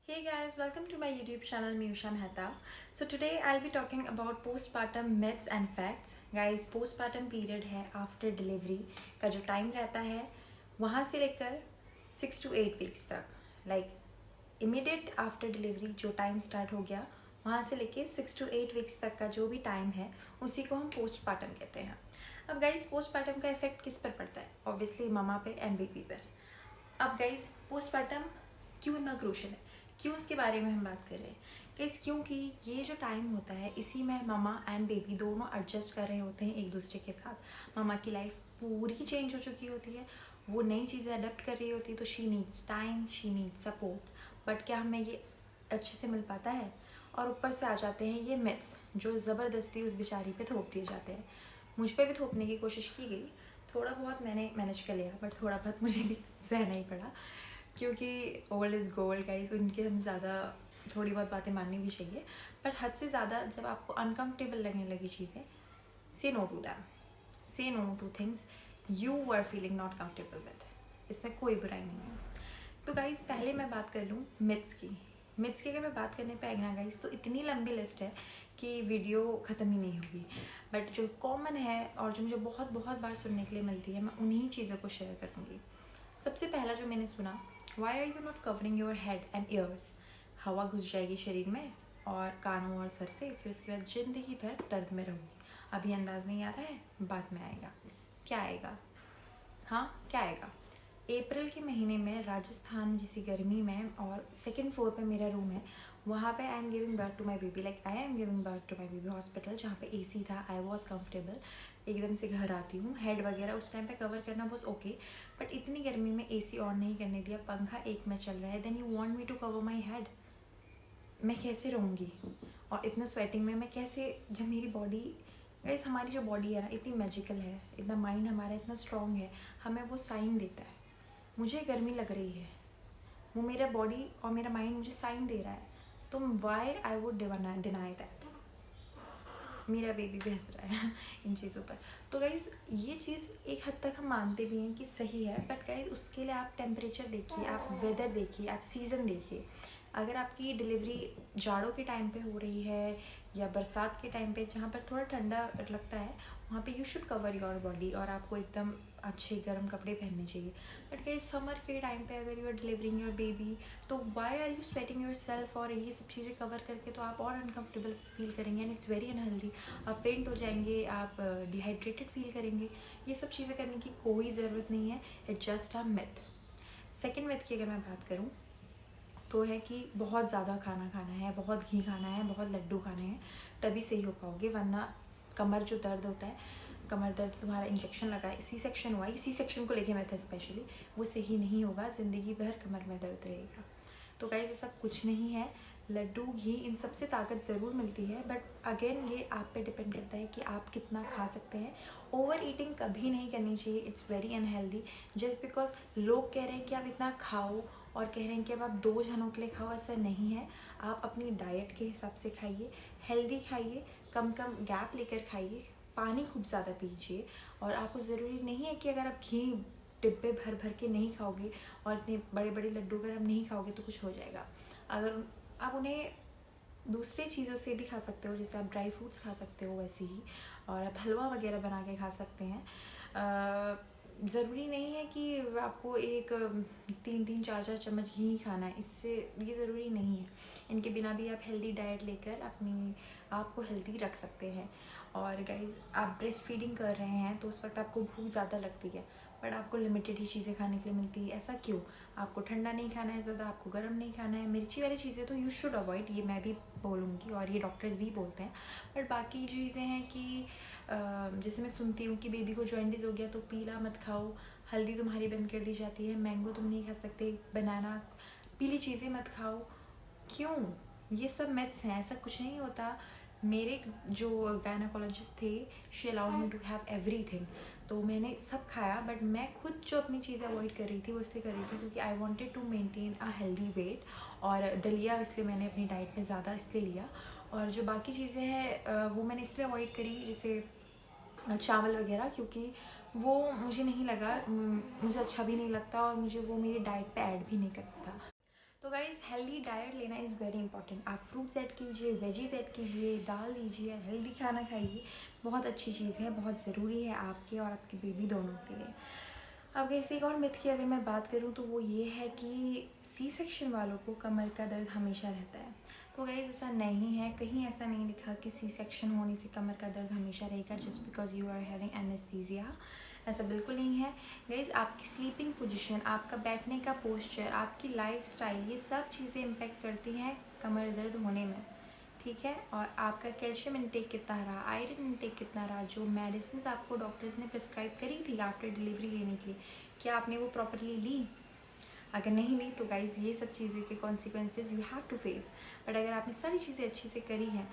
Hey guys, welcome to my YouTube channel Miyusha Mehta. So today I'll be talking about postpartum myths and facts. Guys, postpartum period है after delivery का जो time रहता है वहाँ से लेकर 6 to 8 weeks तक, like immediate after delivery जो time start हो गया वहाँ से लेके 6 to 8 weeks तक का जो भी time है उसी को हम postpartum कहते हैं. अब guys, postpartum का effect किस पर पड़ता है? Obviously ममा पे and baby पर. अब गाइज पोस्टपार्टम क्यों इतना क्रूशल है, क्यों उसके बारे में हम बात कर रहे हैं गाइज? क्योंकि ये जो टाइम होता है इसी में ममा एंड बेबी दोनों एडजस्ट कर रहे होते हैं एक दूसरे के साथ. ममा की लाइफ पूरी चेंज हो चुकी होती है, वो नई चीज़ें अडेप्ट कर रही होती है, तो she needs time, she needs support. But क्या हमें ये अच्छे से मिल पाता है? और ऊपर से आ जाते हैं ये मिथ्स जो ज़बरदस्ती उस बेचारी पे थोप दिए जाते हैं. मुझ पर भी थोपने की कोशिश की गई, थोड़ा बहुत मैंने मैनेज कर लिया, बट थोड़ा बहुत मुझे भी सहना ही पड़ा क्योंकि ओल्ड इज़ गोल्ड गाइस. उनके हम ज़्यादा थोड़ी बहुत बातें माननी भी चाहिए, पर हद से ज़्यादा जब आपको अनकम्फर्टेबल लगने लगी चीज़ें, say no to them, say no to things you are feeling not comfortable with. इसमें कोई बुराई नहीं है. तो गाइस पहले मैं बात कर लूँ मिथ्स की. मिथ्स की अगर मैं बात करने पे आएगी ना गाइस, तो इतनी लंबी लिस्ट है कि वीडियो ख़त्म ही नहीं होगी. बट जो कॉमन है और जो मुझे बहुत बहुत बार सुनने के लिए मिलती है, मैं उन्हीं चीज़ों को शेयर करूँगी. सबसे पहला जो मैंने सुना, why are you not covering your head and ears. हवा घुस जाएगी शरीर में और कानों और सर से, फिर उसके बाद ज़िंदगी भर दर्द में रहूँगी. अभी अंदाज़ नहीं आ रहा है, बाद में आएगा. क्या आएगा? हाँ, क्या आएगा? अप्रैल के महीने में राजस्थान जैसी गर्मी में, और सेकंड फ्लोर पे मेरा रूम है, वहाँ पे I am giving birth to my baby, like I am giving birth to my baby hospital जहाँ पे एसी था. I was comfortable. एकदम से घर आती हूँ, हेड वगैरह उस टाइम पे कवर करना वॉज ओके, बट इतनी गर्मी में एसी ऑन नहीं करने दिया, पंखा एक में चल रहा है. Then you want me to cover my head. मैं कैसे रहूँगी? और इतना स्वेटिंग में मैं कैसे, जब मेरी बॉडी, गाइस हमारी जो बॉडी है ना इतनी मैजिकल है, इतना माइंड हमारा इतना स्ट्रॉन्ग है, हमें वो साइन देता है. मुझे गर्मी लग रही है, वो मेरा बॉडी और मेरा माइंड मुझे साइन दे रहा है, तो why I would deny that. मेरा बेबी भी हंस रहा है इन चीज़ों पर. तो गाइज़ ये चीज़ एक हद तक हम मानते भी हैं कि सही है, बट गाइज़ उसके लिए आप टेम्परेचर देखिए, आप वेदर देखिए, आप सीज़न देखिए. अगर आपकी डिलीवरी जाड़ों के टाइम पे हो रही है या बरसात के टाइम पे जहाँ पर थोड़ा ठंडा लगता है, वहाँ पे you should cover your body और आपको एकदम अच्छे गर्म कपड़े पहनने चाहिए. बट गाइस समर के टाइम पे अगर you are delivering your baby, तो why are you sweating yourself, और ये सब चीज़ें कवर करके तो आप और अनकम्फर्टेबल फील करेंगे एंड इट्स वेरी अनहेल्दी. आप फेंट हो जाएंगे, आप डिहाइड्रेटेड फील करेंगे. ये सब चीज़ें करने की कोई ज़रूरत नहीं है, it's just a myth. Second myth की अगर मैं बात करूँ तो है कि बहुत ज़्यादा खाना खाना है, बहुत घी खाना है, बहुत लड्डू खाने हैं, तभी सही हो पाओगे. वरना कमर जो दर्द होता है, कमर दर्द तुम्हारा इंजेक्शन लगा है, सी सेक्शन हुआ है, सी सेक्शन को लेके मैं था स्पेशली, वो सही नहीं होगा, ज़िंदगी भर कमर में दर्द रहेगा. तो गाइस ऐसा कुछ नहीं है. लड्डू, घी, इन सबसे ताकत ज़रूर मिलती है, बट अगेन ये आप पे डिपेंड करता है कि आप कितना खा सकते हैं. ओवर ईटिंग कभी नहीं करनी चाहिए, it's very unhealthy. Just because लोग कह रहे हैं कि आप इतना खाओ और कह रहे हैं कि अब आप 2 जनों के लिए खाओ, ऐसा नहीं है. आप अपनी डाइट के हिसाब से खाइए, हेल्दी खाइए, कम कम गैप लेकर खाइए, पानी खूब ज़्यादा पीजिए. और आपको ज़रूरी नहीं है कि अगर आप घी डिब्बे भर भर के नहीं खाओगे और इतने बड़े बड़े लड्डू अगर आप नहीं खाओगे तो कुछ हो जाएगा. अगर आप उन्हें दूसरे चीज़ों से भी खा सकते हो, जैसे आप ड्राई फ्रूट्स खा सकते हो वैसे ही, और आप हलवा वगैरह बना के खा सकते हैं. ज़रूरी नहीं है कि आपको एक 3-3 4-4 चम्मच घी खाना है, इससे ये ज़रूरी नहीं है. इनके बिना भी आप हेल्दी डाइट लेकर अपनी आप को हेल्दी रख सकते हैं. और गाइज आप ब्रेस्ट फीडिंग कर रहे हैं तो उस वक्त आपको भूख ज़्यादा लगती है, बट आपको लिमिटेड ही चीज़ें खाने के लिए मिलती है. ऐसा क्यों? आपको ठंडा नहीं खाना है ज़्यादा, आपको गर्म नहीं खाना है, मिर्ची वाली चीज़ें तो यू शुड अवॉइड, ये मैं भी बोलूँगी और ये डॉक्टर्स भी बोलते हैं. बट बाकी चीज़ें हैं कि जैसे मैं सुनती हूँ कि बेबी को जॉइंटिस हो गया तो पीला मत खाओ, हल्दी तुम्हारी बंद कर दी जाती है, मैंगो तुम नहीं खा सकते, बनाना, पीली चीज़ें मत खाओ. क्यों? ये सब मिथ्स हैं, ऐसा कुछ नहीं होता. मेरे जो गायनाकोलॉजिस्ट थे, she allowed me to have everything, तो मैंने सब खाया. बट मैं खुद जो अपनी चीज़ें अवॉइड कर रही थी वो इसलिए कर रही थी क्योंकि I wanted to maintain a healthy weight. और दलिया इसलिए मैंने अपनी डाइट में ज़्यादा इसलिए लिया. और जो बाकी चीज़ें हैं वो मैंने इसलिए अवॉइड करी, जैसे चावल वगैरह, क्योंकि वो मुझे नहीं लगा, मुझे अच्छा भी नहीं लगता और मुझे वो मेरी डाइट पे ऐड भी नहीं करता था. तो गाइज़ हेल्दी डाइट लेना इज़ वेरी इंपॉर्टेंट। आप फ्रूट्स ऐड कीजिए, वेजीज ऐड कीजिए, दाल लीजिए, हेल्दी खाना खाइए, बहुत अच्छी चीज़ है, बहुत ज़रूरी है आपके और आपके बेबी दोनों के लिए। अब गाइस एक और मिथ की अगर मैं बात करूँ तो वो ये है कि सी सेक्शन वालों को कमर का दर्द हमेशा रहता है। तो गाइस ऐसा नहीं है, कहीं ऐसा नहीं लिखा कि सी सेक्शन होने से कमर का दर्द हमेशा रहेगा just because you are having anaesthesia. ऐसा बिल्कुल नहीं है गाइस। आपकी स्लीपिंग पोजीशन, आपका बैठने का पोस्चर, आपकी लाइफस्टाइल, ये सब चीज़ें इम्पेक्ट करती हैं कमर दर्द होने में, ठीक है। और आपका कैल्शियम इंटेक कितना रहा, आयरन इंटेक कितना रहा, जो मेडिसिन आपको डॉक्टर्स ने प्रिस्क्राइब करी थी आफ्टर डिलीवरी लेने के लिए, क्या आपने वो प्रॉपरली ली? अगर नहीं ली तो गाइज ये सब चीज़ें के consequences you have to face. But अगर आपने सारी चीज़ें अच्छे से करी हैं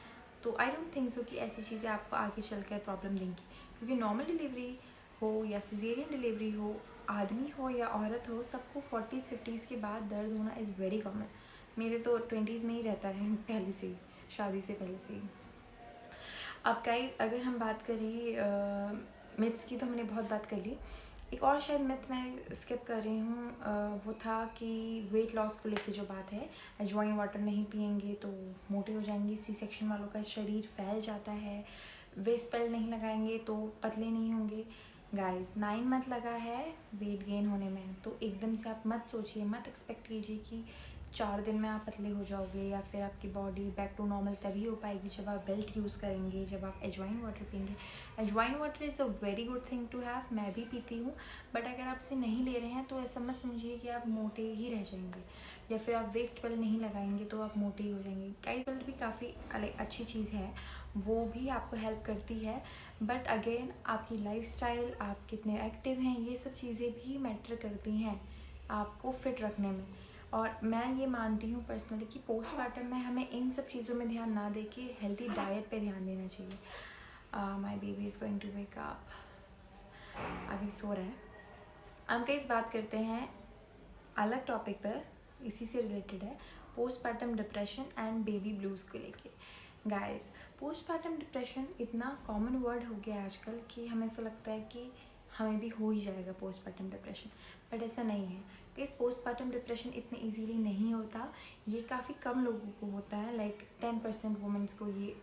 तो आई डोंट थिंक सो कि ऐसी चीज़ें आपको आगे चलकर प्रॉब्लम देंगी, क्योंकि नॉर्मल डिलीवरी हो या सिजेरियन डिलीवरी हो, आदमी हो या औरत हो, सबको 40s-50s के बाद दर्द होना इज़ वेरी कॉमन। मेरे तो 20s में ही रहता है पहले से ही, शादी से पहले से ही। अब गाइस अगर हम बात करें मिथ्स की, तो हमने बहुत बात कर ली। एक और शायद मिथ मैं स्किप कर रही हूँ, वो था कि वेट लॉस को लेके जो बात है, अजवाइन वाटर नहीं पियेंगे तो मोटे हो जाएंगे। सी सेक्शन वालों का शरीर फैल जाता है। वेस्ट बेल्ट नहीं लगाएंगे तो पतले नहीं होंगे। गाइस 9 मंथ लगा है वेट गेन होने में, तो एकदम से आप मत सोचिए, मत एक्सपेक्ट कीजिए कि 4 दिन में आप पतले हो जाओगे या फिर आपकी बॉडी बैक टू नॉर्मल तभी हो पाएगी जब आप बेल्ट यूज़ करेंगे, जब आप अजवाइन वाटर पियेंगे। Ajwain water is a very good thing to have, मैं भी पीती हूँ, बट अगर आप इसे नहीं ले रहे हैं तो ऐसा मत समझिए कि आप मोटे ही रह जाएंगे, या फिर आप वेस्ट बेल्ट नहीं लगाएंगे तो आप मोटे ही हो जाएंगे। गाइस बेल्ट भी काफ़ी अच्छी चीज़ है, वो भी आपको हेल्प करती है, बट अगेन आपकी लाइफस्टाइल, आप कितने एक्टिव हैं, ये सब चीज़ें भी मैटर करती हैं आपको फिट रखने में। और मैं ये मानती हूँ पर्सनली कि पोस्टमार्टम में हमें इन सब चीज़ों में ध्यान ना दे के हेल्दी डाइट पे ध्यान देना चाहिए। My baby is going to wake up, अभी सो रहा है। अब गाइस बात करते हैं अलग टॉपिक पर, इसी से रिलेटेड है, postmortem depression and baby blues को लेके। गाइस पोस्टमार्टम डिप्रेशन इतना कॉमन वर्ड हो गया आजकल कि हमें ऐसा लगता है कि हमें भी हो ही जाएगा पोस्टमार्टम डिप्रेशन, बट ऐसा नहीं है। इस पोस्टमार्टम डिप्रेशन इतने इजीली नहीं होता, ये काफ़ी कम लोगों को होता है, लाइक 10% वुमेंस को ये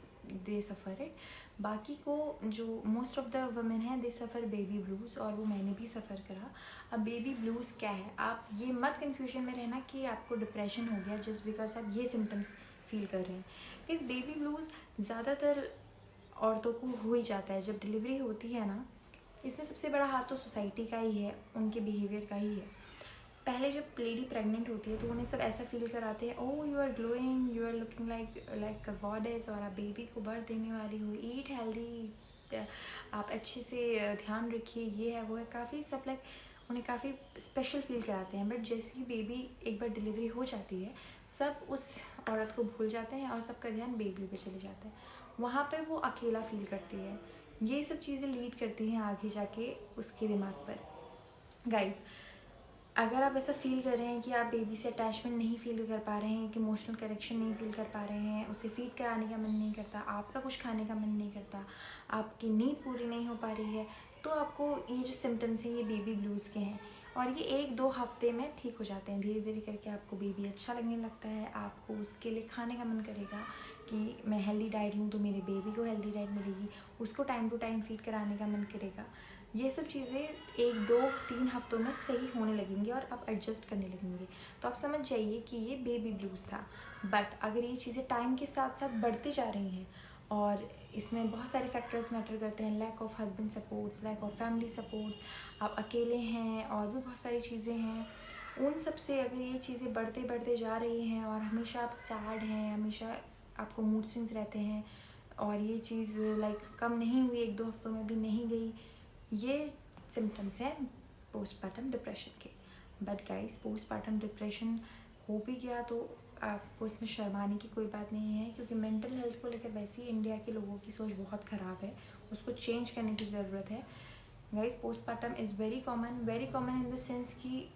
दे सफ़र इट। बाकी को जो मोस्ट ऑफ द वुमेन है दे सफ़र बेबी ब्लूज़, और वो मैंने भी सफ़र करा। अब बेबी ब्लूज़ क्या है, आप ये मत कन्फ्यूजन में रहना कि आपको डिप्रेशन हो गया जस्ट बिकॉज आप ये सिम्टम्स फील कर रहे हैं। इस बेबी ब्लूज़ ज़्यादातर औरतों को हो ही जाता है जब डिलीवरी होती है ना। इसमें सबसे बड़ा हाथ तो सोसाइटी का ही है, उनके बिहेवियर का ही है। पहले जब लेडी प्रेग्नेंट होती है तो उन्हें सब ऐसा फील कराते हैं, oh you are glowing, you are looking like a goddess, और आप बेबी को बर्थ देने वाली हो, ईट हेल्दी, आप अच्छे से ध्यान रखिए, ये है वो है, काफ़ी सब लाइक उन्हें काफ़ी स्पेशल फील कराते हैं। बट जैसे ही बेबी एक बार डिलीवरी हो जाती है, सब उस औरत को भूल जाते हैं और सबका ध्यान बेबी पे चले जाता है। वहाँ पे वो अकेला फील करती है। ये सब चीज़ें लीड करती हैं आगे जाके उसके दिमाग पर। गाइस अगर आप ऐसा फील कर रहे हैं कि आप बेबी से अटैचमेंट नहीं फील कर पा रहे हैं, कि इमोशनल कनेक्शन नहीं फील कर पा रहे हैं, उसे फीड कराने का मन नहीं करता, आपका कुछ खाने का मन नहीं करता, आपकी नींद पूरी नहीं हो पा रही है, तो आपको ये जो सिम्टम्स हैं ये बेबी ब्लूज़ के हैं, और ये 1-2 हफ्ते में ठीक हो जाते हैं। धीरे धीरे करके आपको बेबी अच्छा लगने लगता है, आपको उसके लिए खाने का मन करेगा कि मैं हेल्दी डाइट लूँ तो मेरे बेबी को हेल्दी डाइट मिलेगी, उसको टाइम टू टाइम फीड कराने का मन करेगा। ये सब चीज़ें 1-2-3 हफ्तों में सही होने लगेंगी और आप एडजस्ट करने लगेंगे, तो आप समझ जाइए कि ये बेबी ब्लूज़ था। बट अगर ये चीज़ें टाइम के साथ साथ बढ़ती जा रही हैं, और इसमें बहुत सारे फैक्टर्स मैटर करते हैं, lack of husband supports, lack of family supports, आप अकेले हैं, और भी बहुत सारी चीज़ें हैं, उन सब से अगर ये चीज़ें बढ़ते बढ़ते जा रही हैं और हमेशा आप सैड हैं, हमेशा आपको मूड स्विंग्स रहते हैं, और ये चीज़ लाइक कम नहीं हुई, 1-2 हफ्तों में भी नहीं गई, ये सिम्टम्स हैं पोस्टमार्टम डिप्रेशन के। बट गाइस पोस्टमार्टम डिप्रेशन हो भी गया तो आपको इसमें शर्माने की कोई बात नहीं है, क्योंकि मेंटल हेल्थ को लेकर वैसे ही इंडिया के लोगों की सोच बहुत ख़राब है, उसको चेंज करने की ज़रूरत है। Guys postmortem is very common in the sense कि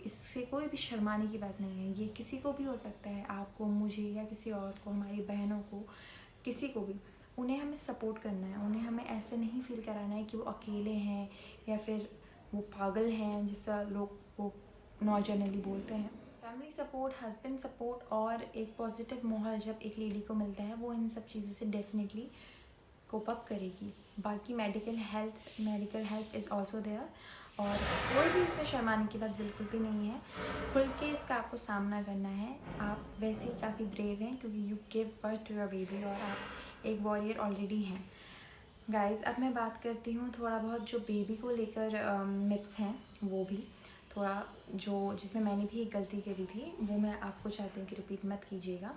इससे कोई भी शर्माने की बात नहीं है, ये किसी को भी हो सकता है, आपको, मुझे, या किसी और को, हमारी बहनों को, किसी को भी। उन्हें हमें सपोर्ट करना है, उन्हें हमें ऐसे नहीं फील कराना है कि वो अकेले हैं या फिर वो पागल हैं, जिसका लोग वो नॉर्मली बोलते हैं। फैमिली सपोर्ट, हस्बैंड सपोर्ट और एक पॉजिटिव माहौल जब एक लेडी को मिलता है वो इन सब चीज़ों से डेफिनेटली कोप अप करेगी। बाकी medical help is also there और कोई भी इसमें शर्माने की बात बिल्कुल भी नहीं है। खुल के इसका आपको सामना करना है। आप वैसे ही काफ़ी ब्रेव हैं क्योंकि you give birth to your baby और आप एक वॉरियर ऑलरेडी हैं। गाइस, अब मैं बात करती हूँ थोड़ा बहुत जो बेबी को लेकर मिथ्स हैं, वो भी थोड़ा जो जिसमें मैंने भी एक गलती करी थी वो मैं आपको चाहती हूँ कि रिपीट मत कीजिएगा।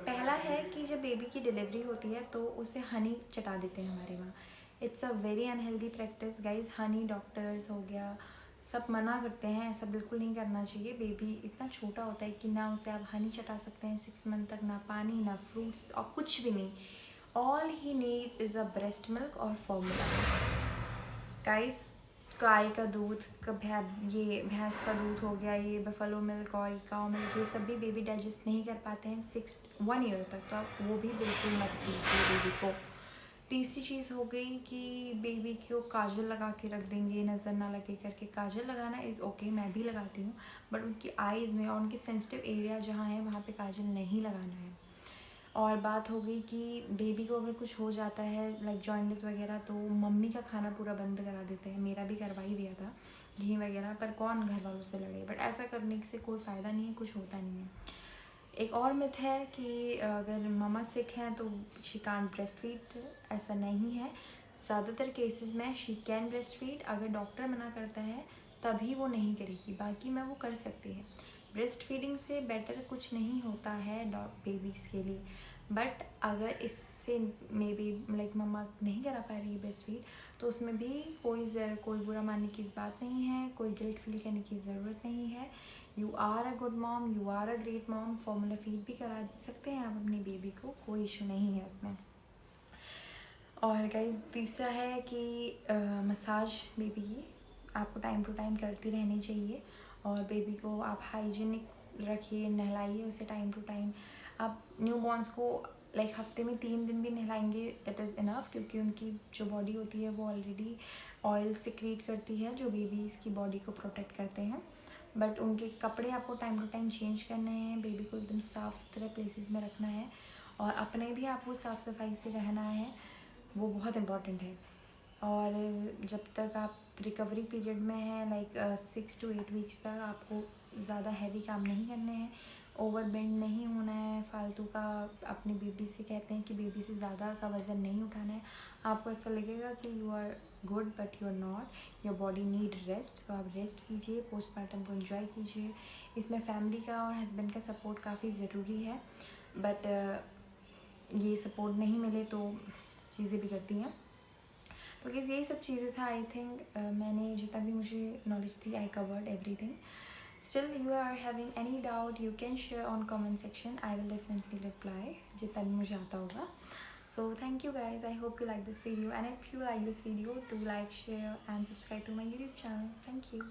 पहला है कि जब बेबी की डिलीवरी होती है तो उसे हनी चटा देते हैं हमारे वहाँ। It's a very unhealthy practice guys. Honey doctors हो गया सब मना करते हैं, ऐसा बिल्कुल नहीं करना चाहिए। बेबी इतना छोटा होता है कि ना उसे आप हनी चटा सकते हैं 6 मंथ तक, ना पानी ना फ्रूट्स और कुछ भी नहीं। All he needs is a breast milk और फॉर्मूला। गाइस, गाय का दूध ये भैंस का दूध हो गया, ये बफलो मिल्क और काऊ मिल्क, ये सब भी बेबी डाइजेस्ट नहीं कर पाते हैं 1 ईयर तक, तो आप वो भी बिल्कुल मत दीजिए बेबी को। तीसरी चीज़ हो गई कि बेबी को काजल लगा के रख देंगे नज़र ना लगे करके। काजल लगाना इज़ ओके, मैं भी लगाती हूँ, बट उनकी आइज़ में और उनके सेंसिटिव एरिया जहाँ है वहाँ पे काजल नहीं लगाना है। और बात हो गई कि बेबी को अगर कुछ हो जाता है लाइक जॉइंटिस वगैरह तो मम्मी का खाना पूरा बंद करा देते हैं। मेरा भी करवा ही दिया था घी वगैरह, पर कौन घर वालों से लड़े। बट ऐसा करने से कोई फ़ायदा नहीं है, कुछ होता नहीं है। एक और मिथ है कि अगर ममा सिक हैं तो शी कांट ब्रेस्ट फीड। ऐसा नहीं है। ज़्यादातर केसेस में शी कैन ब्रेस्ट फीड। अगर डॉक्टर मना करता है तभी वो नहीं करेगी, बाकी में वो कर सकती है। ब्रेस्ट फीडिंग से बेटर कुछ नहीं होता है बेबीज़ के लिए। बट अगर इससे मे बी लाइक मम्मा नहीं करा पा रही है ब्रेस्ट फीड तो उसमें भी कोई बुरा मानने की बात नहीं है, कोई गिल्ट फील करने की ज़रूरत नहीं है। You are a good mom, you are a great mom. Formula feed भी करा सकते हैं आप अपनी बेबी को, कोई इशू नहीं है उसमें। और गाइस, तीसरा है कि मसाज बेबी की आपको टाइम टू टाइम करती रहनी चाहिए और बेबी को आप हाइजीनिक रखिए, नहलाइए उसे टाइम टू टाइम। आप न्यू बॉर्न्स को लाइक हफ्ते में 3 दिन भी नहलाएंगे इट इज़ इनफ, क्योंकि उनकी जो बॉडी होती है वो ऑलरेडी ऑयल सिक्रीट करती है जो बेबीज़ की बॉडी को प्रोटेक्ट करते हैं। बट उनके कपड़े आपको टाइम टू टाइम चेंज करने हैं, बेबी को एकदम साफ़ सुथरे प्लेसेस में रखना है और अपने भी आपको साफ़ सफाई से रहना है, वो बहुत इम्पॉर्टेंट है। और जब तक आप रिकवरी पीरियड में हैं लाइक 6 to 8 वीक्स तक आपको ज़्यादा हैवी काम नहीं करने हैं, ओवर बेंड नहीं होना है फालतू का। अपनी बेबी से कहते हैं कि बेबी से ज़्यादा का वज़न नहीं उठाना है। आपको ऐसा लगेगा कि you are good but you are not, your body need rest, तो आप रेस्ट कीजिए, पोस्टमार्टम को एंजॉय कीजिए। इसमें फैमिली का और हस्बैंड का सपोर्ट काफ़ी ज़रूरी है, बट ये सपोर्ट नहीं मिले तो चीज़ें बिगड़ती हैं। तो किस यही सब चीज़ें था। आई थिंक मैंने जितना भी मुझे नॉलेज थी I covered everything. Still you are having any doubt you can share on comment section, I will definitely reply जितना भी मुझे आता होगा। So thank you guys, I hope you like this video and if you like this video do like, share and subscribe to my YouTube channel. Thank you.